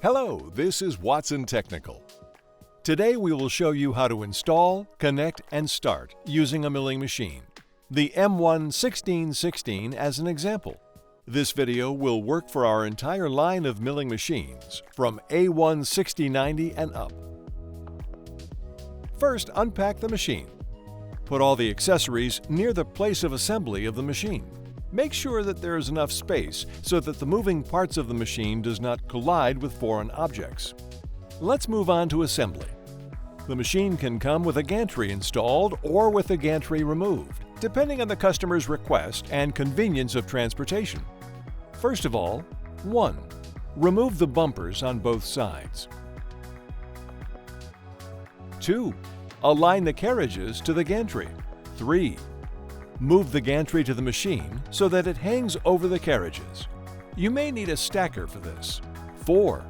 Hello, this is Wattsan Technical. Today we will show you how to install, connect, and start using a milling machine. The M1 1616 as an example. This video will work for our entire line of milling machines from A1 6090 and up. First, unpack the machine. Put all the accessories near the place of assembly of the machine. Make sure that there is enough space so that the moving parts of the machine does not collide with foreign objects. Let's move on to assembly. The machine can come with a gantry installed or with a gantry removed, depending on the customer's request and convenience of transportation. First of all, 1. Remove the bumpers on both sides. 2. Align the carriages to the gantry. 3. Move the gantry to the machine so that it hangs over the carriages. You may need a stacker for this. 4.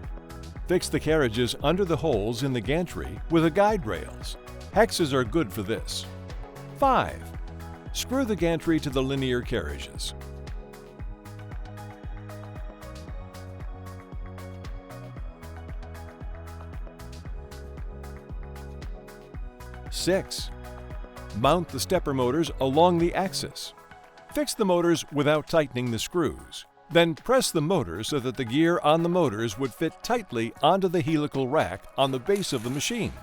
Fix the carriages under the holes in the gantry with the guide rails. Hexes are good for this. 5. Screw the gantry to the linear carriages. 6. Mount the stepper motors along the axis. Fix the motors without tightening the screws. Then press the motor so that the gear on the motors would fit tightly onto the helical rack on the base of the machine.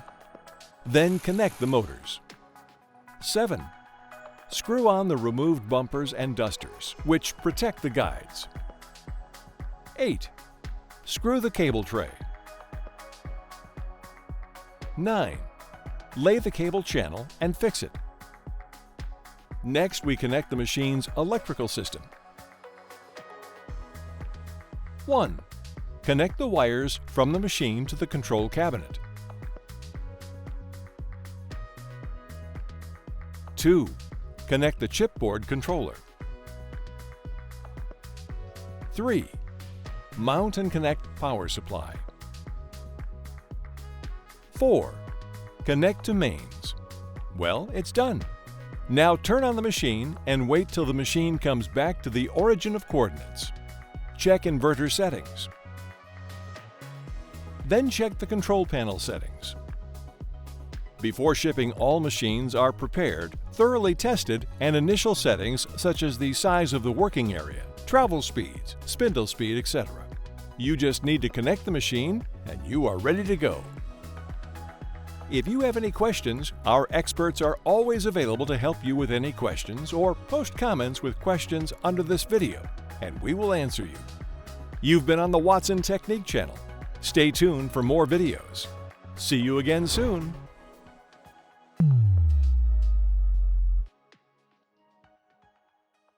Then connect the motors. 7. Screw on the removed bumpers and dusters, which protect the guides. 8. Screw the cable tray. 9. Lay the cable channel and fix it. Next, we connect the machine's electrical system. 1. Connect the wires from the machine to the control cabinet. 2. Connect the chipboard controller. 3. Mount and connect power supply. 4. Connect to mains. Well, it's done. Now turn on the machine and wait till the machine comes back to the origin of coordinates. Check inverter settings. Then check the control panel settings. Before shipping, all machines are prepared, thoroughly tested, and initial settings such as the size of the working area, travel speeds, spindle speed, etc. You just need to connect the machine and you are ready to go. If you have any questions, our experts are always available to help you with any questions or post comments with questions under this video, and we will answer you. You've been on the Wattsan Technique channel. Stay tuned for more videos. See you again soon.